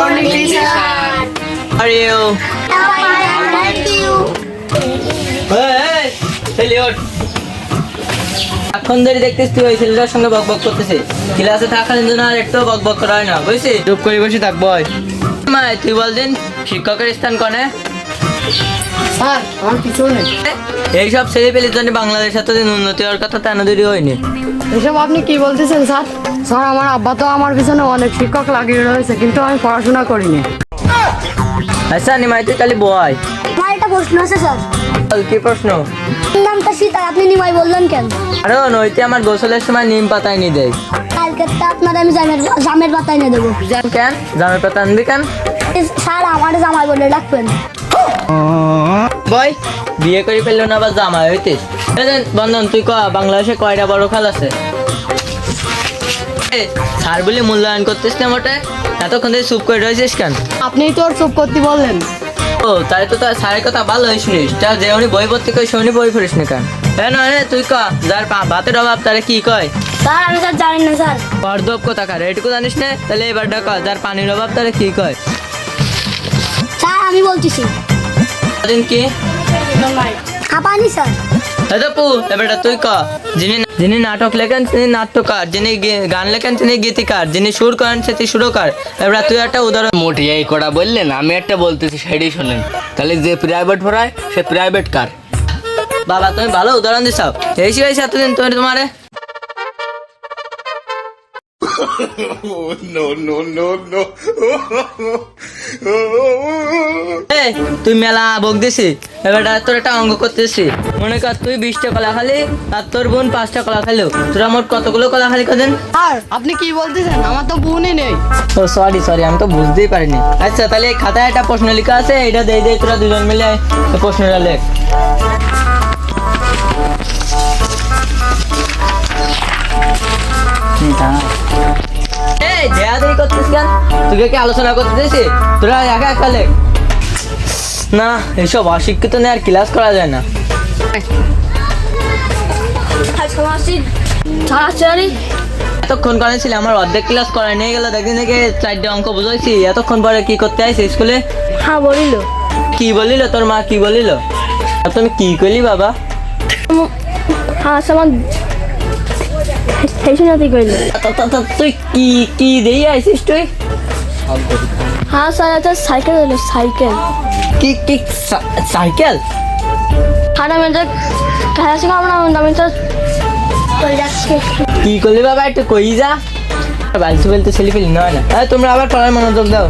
morning, teacher. How are you? Thank you. Hey, Elliot. এখন ধরে দেখতেছ তুই ওই ছেলেটার সঙ্গে বকবক করতেছে। ক্লাসে থাকার জন্য আর একটু বকবক করা হয় না, বুঝছিস? চুপ করে বসে থাক বয়। মা তুই বলছেন শিক্ষকের স্থান কোনে? স্যার আমার পিছনে। এইসব ছেলে পেলের জন্য বাংলাদেশ এতদিন উন্নতি হওয়ার কথা তেন দেরি হয়নি। এসব আপনি কি বলতেছেন স্যার? স্যার আমার আব্বা তো আমার পিছনে অনেক শিক্ষক লাগিয়ে রয়েছে, কিন্তু আমি পড়াশোনা করিনি। আচ্ছা নিমাই তুই তাহলে বয়। আমার একটা প্রশ্ন আছে স্যার। বল, কি প্রশ্ন? নামটা সীতা, আপনি নিমাই বললেন কেন? কারণ ওইতে আমার গোসলের সময় নিম পাতা এনে দেয়। কালকে তো আপনার আমি জামের পাতা এনে দেবো। কেন জামের পাতা আনবি কেন? স্যার আমার জামাই বলে ডাকবেন। বয় বিয়ে করে ফেললো না আবার জামাই হইতিস। বন্ধন তুই ক বাংলাদেশে কয়টা বড় খাল আছে? স্যার বলে মূল্যায়ন করতিস না মোটে, এতক্ষণ থেকে চুপ করে রয়েছিস কেন? আপনিই তো ওর চুপ করতে বললেন। ও তাই তো তার স্যারের কথা ভালো হয় শুনিস, তা যে উনি বই ভর্তি করে শুনি বই পড়িস না কেন? হ্যাঁ না রে তুই ক যার ভাতের অভাব তারে কি কয়? স্যার আমি স্যার জানি না স্যার। পর্দব কথা কার এটুকু জানিস না? তাহলে এবারটা ক যার পানির অভাব তারে কি কয়? স্যার আমি বলতেছি দিন কি হাঁপানি স্যার। পু এবারটা তুই ক যিনি নাটক লেখেন তিনি নাট্যকার, যিনি গান লেখেন তিনি গীতিকার, যিনি সুর করেন সেটি সুরকার। এবার তুই একটা উদাহরণ। মোটি এই কটা বললেন, আমি একটা বলতেছি সেটাই শোনেন। তাহলে যে প্রাইভেট পড়ায় সে প্রাইভেট কার? বাবা তুমি ভালো উদাহরণ দিছাও। এই শিখাইছি এতদিন তোমারে। তুই মেলা বক দিছি, এবার তোর একটা অঙ্ক করতেছি। মনে কর তুই 20টা কলা খালি আর তোর বোন 5টা কলা খাইলো, তোরা মোট কতগুলো কলা খালি কদিন? স্যার আপনি কি বলতেছেন? আমার তো বোনই নেই। ও সরি আমি তো বুঝতেই পারিনি। আচ্ছা তাহলে এই খাতায় একটা প্রশ্ন লেখা আছে, এটা দিয়ে তোরা দুজন মিলে প্রশ্নটা লেখ। এই দেয়াদেই করতেছিস কেন? তোকে কি আলোচনা করতে দিয়েছি? তোরা একা একা লেখ না, এইসব অশিক্ষিত নিয়ে আর ক্লাস করা যায় না। এতক্ষণ করে ছিল আমার অর্ধেক ক্লাস করা নিয়ে গেল, দেখি নাকি 4টে অঙ্ক বুঝাইছি। এতক্ষণ পরে কি করতে আইছি স্কুলে? হ্যাঁ বলিল। কি বলিল তোর মা? কি বলিল? আর তুমি কি করলি বাবা? হ্যাঁ আমার তুই কি দিয়ে আইছিস তুই? হ্যাঁ স্যার একটা সাইকেল হলো, সাইকেল। কি সাইকেল? হ্যাঁ আমি তো খেলা শিখাবো না, আমি তো যাচ্ছি। কি করলি বাবা একটু কই যা, বালতি বলতে ছেলে ফেলি নয় না। তোমরা আবার পড়ার মনোযোগ দাও।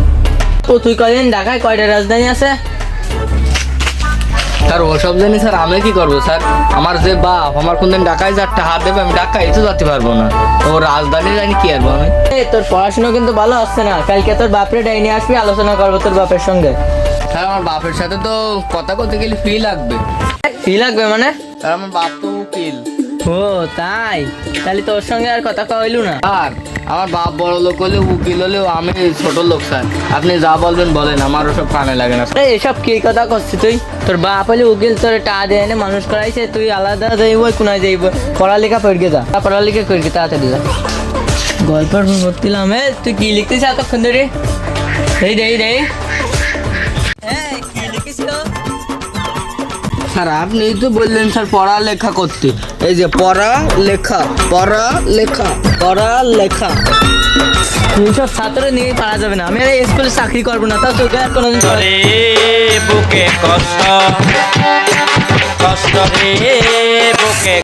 তো তুই কদিন ঢাকায় কয়টা রাজধানী আছে? স্যার ওসব জানি স্যার, আমি কি করবো স্যার? আমার যে বাপ আমার কোনদিন ঢাকায় যার টাকা দেবে, আমি ঢাকায় তো যেতে পারবো না। তো রাজধানী জানি কি আসবো আমি? তোর পড়াশোনা কিন্তু ভালো হচ্ছে না। কালকে তোর বাপরে ডাইনে আসবি, আলোচনা করবো তোর বাপের সঙ্গে। স্যার আমার বাপের সাথে তো কথা বলতে গেলে ফি লাগবে। কি লাগবে মানে? স্যার আমার বাপ তো উকিল। ও তাই, তাহলে তোর সঙ্গে আর কথা কইলু না? আর আমার বাপ বড় লোক হলেও উকিল হলেও আমি ছোট লোক স্যার। আপনি যা বলবেন বলেন, আমার ওসব কানে লাগে না। এসব কি কথা করছিস তুই? তোর বাপ হলে উকিল, তোর টাকা দিয়ে এনে মানুষ করাইছে, তুই আলাদা যাইব কোনায় যাইব? পড়ালেখা পড়ে যা, পড়ালেখা করে তাড়াতাড়ি যা। গল্পের ভর্তিলাম। তুই কি লিখতেছিস এতক্ষণ ধরে? এই কি লিখিস? স্যার আপনি তো বললেন স্যার পড়ালেখা করতে, এই যে পড়ালেখা। সব ছাত্র নিয়ে পারা যাবে না। আমি আর এই স্কুলে চাকরি করবো না, তা তোকে আর কোনোদিন বুকে কষ্ট রে বুকে